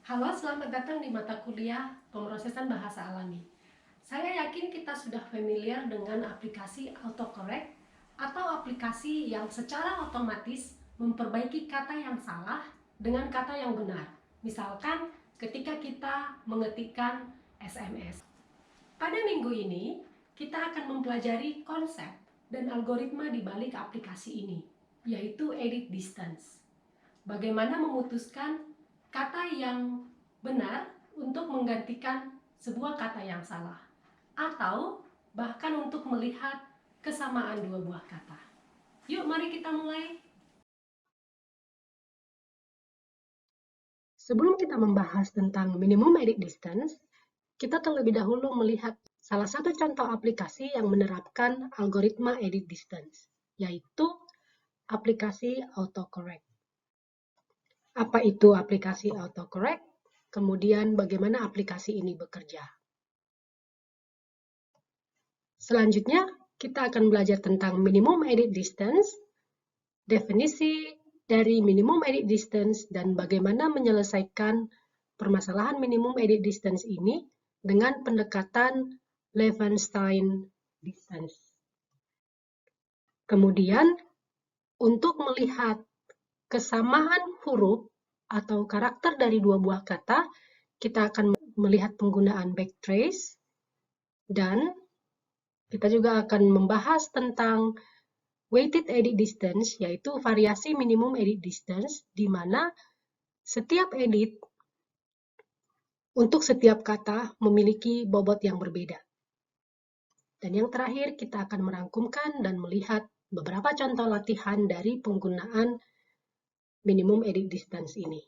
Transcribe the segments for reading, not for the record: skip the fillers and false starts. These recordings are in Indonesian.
Halo, selamat datang di mata kuliah Pemrosesan Bahasa Alami. Saya yakin kita sudah familiar dengan aplikasi autocorrect atau aplikasi yang secara otomatis memperbaiki kata yang salah dengan kata yang benar. Misalkan ketika kita mengetikkan SMS. Pada minggu ini, kita akan mempelajari konsep dan algoritma di balik aplikasi ini, yaitu edit distance. Bagaimana memutuskan kata yang benar untuk menggantikan sebuah kata yang salah, atau bahkan untuk melihat kesamaan dua buah kata. Yuk, mari kita mulai. Sebelum kita membahas tentang minimum edit distance, kita terlebih dahulu melihat salah satu contoh aplikasi yang menerapkan algoritma edit distance, yaitu aplikasi autocorrect. Apa itu aplikasi autocorrect? Kemudian bagaimana aplikasi ini bekerja? Selanjutnya, kita akan belajar tentang minimum edit distance, definisi dari minimum edit distance, dan bagaimana menyelesaikan permasalahan minimum edit distance ini dengan pendekatan Levenshtein distance. Kemudian, untuk melihat kesamaan huruf atau karakter dari dua buah kata, kita akan melihat penggunaan backtrace, dan kita juga akan membahas tentang weighted edit distance, yaitu variasi minimum edit distance, di mana setiap edit untuk setiap kata memiliki bobot yang berbeda. Dan yang terakhir, kita akan merangkumkan dan melihat beberapa contoh latihan dari penggunaan minimum edit distance ini.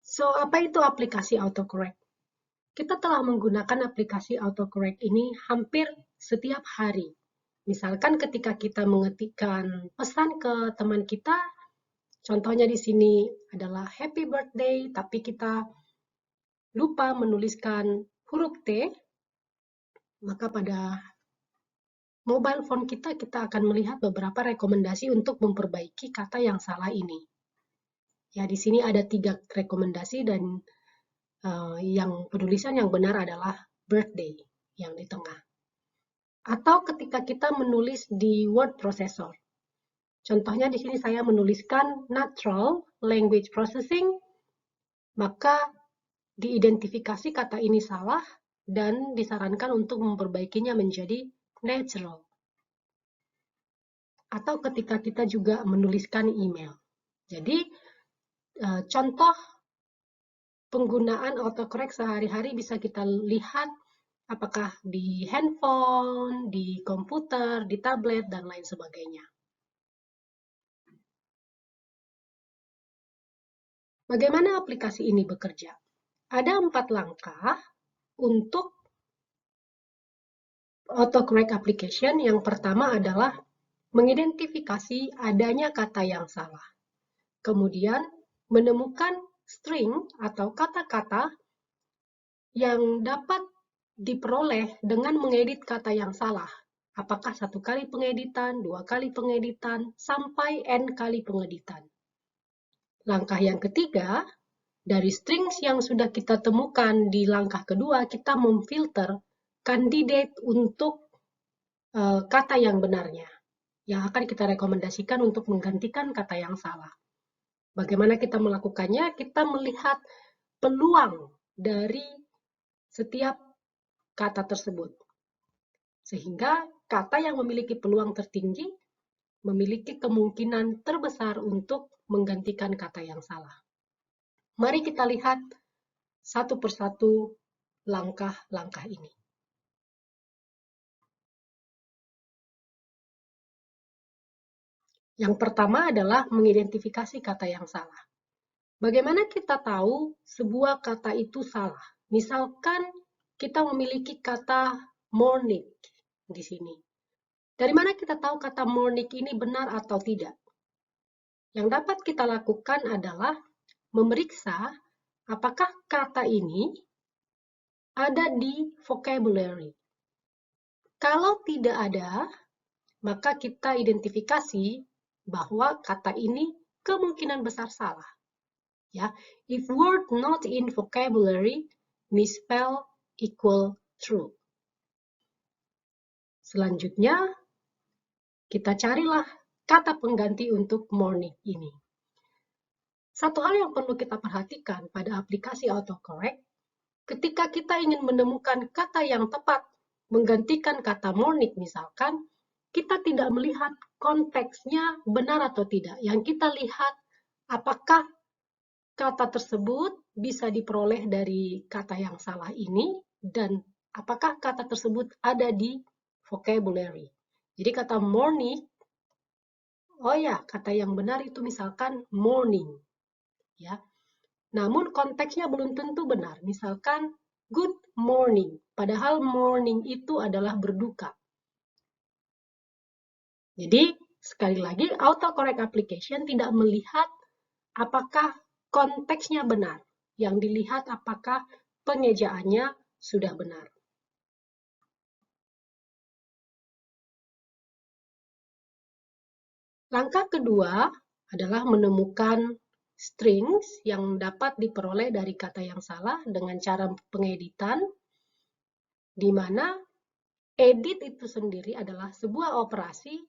So, apa itu aplikasi autocorrect? Kita telah menggunakan aplikasi autocorrect ini hampir setiap hari. Misalkan ketika kita mengetikkan pesan ke teman kita, contohnya di sini adalah happy birthday, tapi kita lupa menuliskan huruf T, maka pada mobile phone kita akan melihat beberapa rekomendasi untuk memperbaiki kata yang salah ini. Ya, di sini ada 3 rekomendasi dan yang penulisan yang benar adalah birthday yang di tengah. Atau ketika kita menulis di word processor. Contohnya di sini saya menuliskan natural language processing, maka diidentifikasi kata ini salah dan disarankan untuk memperbaikinya menjadi natural. Atau ketika kita juga menuliskan email. Jadi, contoh penggunaan autocorrect sehari-hari bisa kita lihat apakah di handphone, di komputer, di tablet, dan lain sebagainya. Bagaimana aplikasi ini bekerja? Ada 4 langkah untuk autocorrect application. Yang pertama adalah mengidentifikasi adanya kata yang salah. Kemudian menemukan string atau kata-kata yang dapat diperoleh dengan mengedit kata yang salah. Apakah 1 kali pengeditan, 2 kali pengeditan, sampai n kali pengeditan. Langkah yang ketiga, dari strings yang sudah kita temukan di langkah kedua, kita memfilter kandidat untuk kata yang benarnya, yang akan kita rekomendasikan untuk menggantikan kata yang salah. Bagaimana kita melakukannya? Kita melihat peluang dari setiap kata tersebut. Sehingga kata yang memiliki peluang tertinggi memiliki kemungkinan terbesar untuk menggantikan kata yang salah. Mari kita lihat satu persatu langkah-langkah ini. Yang pertama adalah mengidentifikasi kata yang salah. Bagaimana kita tahu sebuah kata itu salah? Misalkan kita memiliki kata morning di sini. Dari mana kita tahu kata morning ini benar atau tidak? Yang dapat kita lakukan adalah memeriksa apakah kata ini ada di vocabulary. Kalau tidak ada, maka kita identifikasi bahwa kata ini kemungkinan besar salah. Ya, if word not in vocabulary, misspell equal true. Selanjutnya, kita carilah kata pengganti untuk morning ini. Satu hal yang perlu kita perhatikan pada aplikasi autocorrect, ketika kita ingin menemukan kata yang tepat menggantikan kata morning misalkan, kita tidak melihat konteksnya benar atau tidak. Yang kita lihat apakah kata tersebut bisa diperoleh dari kata yang salah ini dan apakah kata tersebut ada di vocabulary. Jadi kata morning, oh ya, kata yang benar itu misalkan morning. Ya. Namun konteksnya belum tentu benar. Misalkan good morning, padahal morning itu adalah berduka. Jadi sekali lagi autocorrect application tidak melihat apakah konteksnya benar. Yang dilihat apakah pengejaannya sudah benar. Langkah kedua adalah menemukan strings yang dapat diperoleh dari kata yang salah dengan cara pengeditan, di mana edit itu sendiri adalah sebuah operasi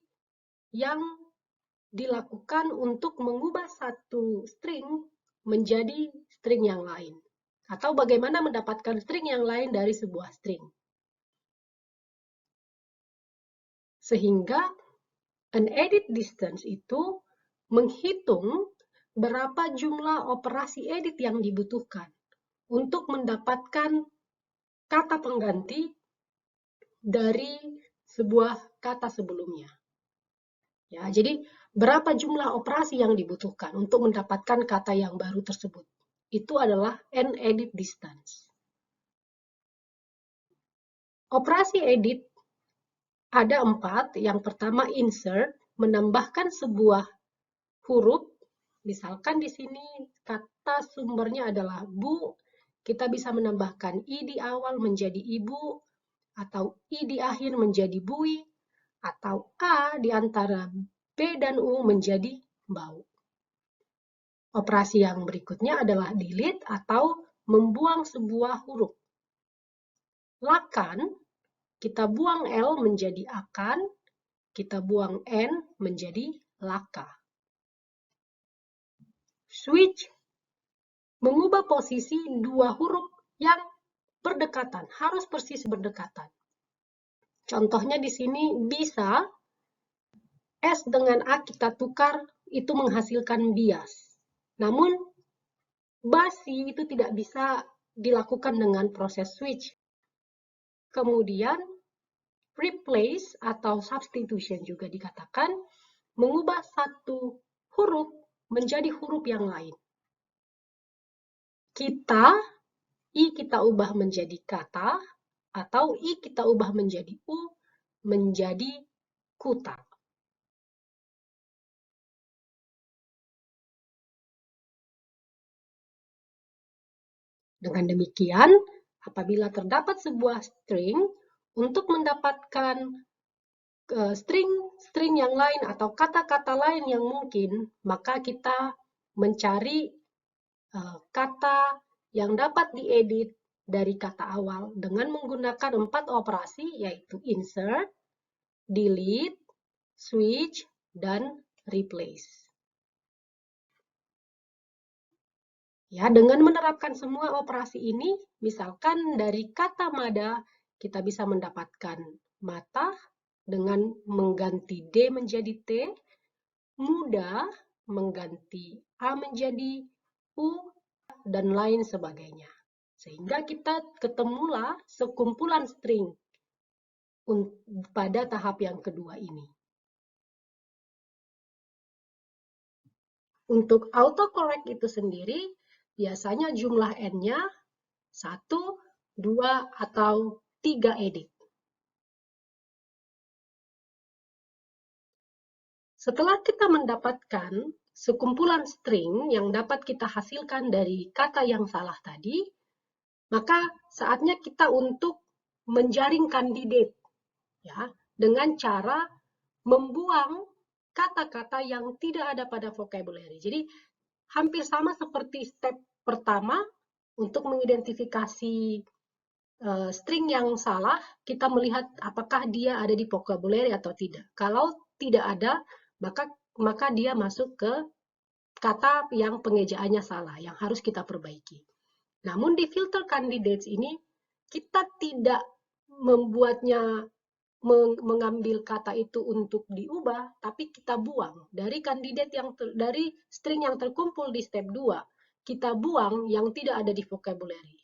yang dilakukan untuk mengubah satu string menjadi string yang lain. Atau bagaimana mendapatkan string yang lain dari sebuah string. Sehingga an edit distance itu menghitung berapa jumlah operasi edit yang dibutuhkan untuk mendapatkan kata pengganti dari sebuah kata sebelumnya. Ya, jadi berapa jumlah operasi yang dibutuhkan untuk mendapatkan kata yang baru tersebut? Itu adalah an edit distance. Operasi edit ada 4. Yang pertama insert, menambahkan sebuah huruf. Misalkan di sini kata sumbernya adalah bu, kita bisa menambahkan i di awal menjadi ibu, atau i di akhir menjadi bui, atau a di antara b dan u menjadi bau. Operasi yang berikutnya adalah delete atau membuang sebuah huruf. Lakan, kita buang L menjadi akan, kita buang N menjadi laka. Switch, mengubah posisi dua huruf yang berdekatan, harus persis berdekatan. Contohnya di sini bisa S dengan A kita tukar, itu menghasilkan bias. Namun, basi itu tidak bisa dilakukan dengan proses switch. Kemudian, replace atau substitution juga dikatakan mengubah satu huruf menjadi huruf yang lain. I kita ubah menjadi kata, atau I kita ubah menjadi U, menjadi kuta. Dengan demikian, apabila terdapat sebuah string, untuk mendapatkan string yang lain atau kata-kata lain yang mungkin, maka kita mencari kata yang dapat diedit dari kata awal dengan menggunakan 4 operasi, yaitu insert, delete, switch, dan replace. Ya, dengan menerapkan semua operasi ini, misalkan dari kata mada, kita bisa mendapatkan mata dengan mengganti D menjadi T, muda mengganti A menjadi U, dan lain sebagainya. Sehingga kita ketemulah sekumpulan string pada tahap yang kedua ini. Untuk autocorrect itu sendiri, biasanya jumlah N-nya 1, 2, atau 3 edit. Setelah kita mendapatkan sekumpulan string yang dapat kita hasilkan dari kata yang salah tadi, maka saatnya kita untuk menjaring kandidat, ya, dengan cara membuang kata-kata yang tidak ada pada vocabulary. Jadi hampir sama seperti step pertama untuk mengidentifikasi string yang salah, kita melihat apakah dia ada di vocabulary atau tidak. Kalau tidak ada, maka dia masuk ke kata yang pengejaannya salah, yang harus kita perbaiki. Namun di filter candidates ini, kita tidak membuatnya mengambil kata itu untuk diubah, tapi kita buang dari kandidat dari string yang terkumpul di step 2, kita buang yang tidak ada di vocabulary.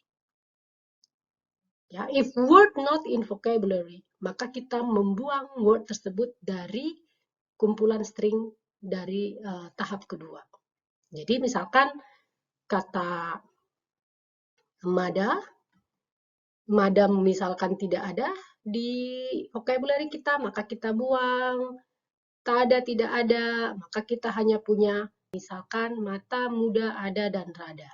Ya, if word not in vocabulary, maka kita membuang word tersebut dari kumpulan string dari tahap kedua. Jadi misalkan kata madam misalkan tidak ada di vocabulary kita, maka kita buang. Tada tidak ada, maka kita hanya punya misalkan mata, muda, ada, dan rada.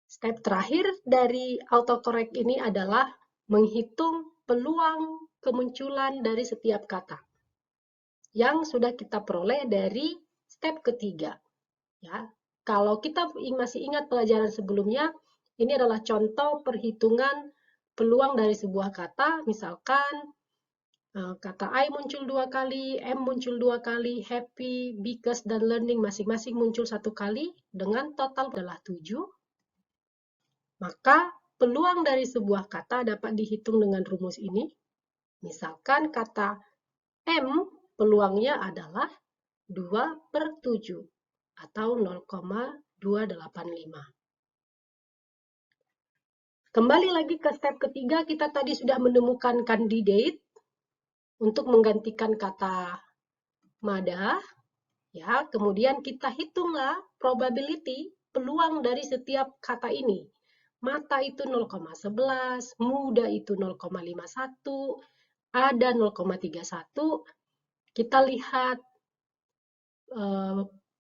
Step terakhir dari autocorrect ini adalah menghitung peluang kemunculan dari setiap kata yang sudah kita peroleh dari step ketiga. Ya, kalau kita masih ingat pelajaran sebelumnya, ini adalah contoh perhitungan peluang dari sebuah kata, misalkan kata I muncul 2 kali, M muncul 2 kali, happy, because, dan learning masing-masing muncul 1 kali, dengan total adalah 7. Maka peluang dari sebuah kata dapat dihitung dengan rumus ini. Misalkan kata M, peluangnya adalah 2/7 atau 0,285. Kembali lagi ke step ketiga, kita tadi sudah menemukan candidate untuk menggantikan kata mada. Ya, kemudian kita hitunglah probability peluang dari setiap kata ini. Mata itu 0,11, muda itu 0,51, ada 0,31. Kita lihat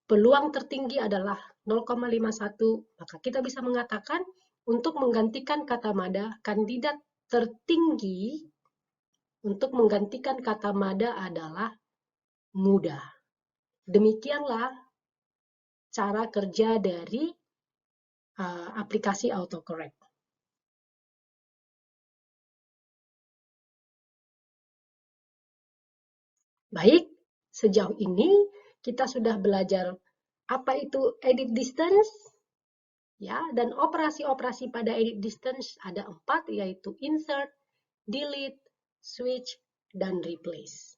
peluang tertinggi adalah 0,51, maka kita bisa mengatakan untuk menggantikan kata mada, kandidat tertinggi untuk menggantikan kata mada adalah muda. Demikianlah cara kerja dari aplikasi autocorrect. Baik, sejauh ini kita sudah belajar apa itu edit distance, ya, dan operasi-operasi pada edit distance ada 4, yaitu insert, delete, switch, dan replace.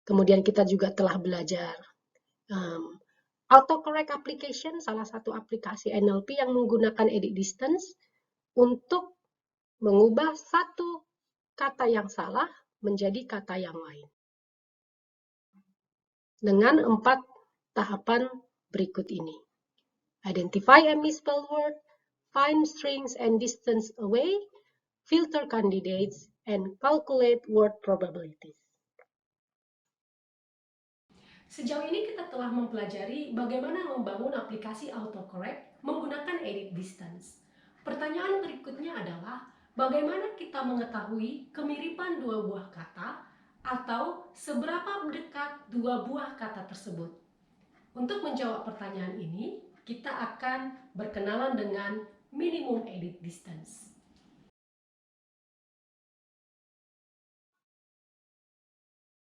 Kemudian kita juga telah belajar autocorrect application, salah satu aplikasi NLP yang menggunakan edit distance untuk mengubah satu kata yang salah menjadi kata yang lain. Dengan 4 tahapan berikut ini. Identify a misspelled word, find strings and distance away, filter candidates, and calculate word probabilities. Sejauh ini kita telah mempelajari bagaimana membangun aplikasi autocorrect menggunakan edit distance. Pertanyaan berikutnya adalah, bagaimana kita mengetahui kemiripan dua buah kata atau seberapa dekat dua buah kata tersebut? Untuk menjawab pertanyaan ini, kita akan berkenalan dengan minimum edit distance.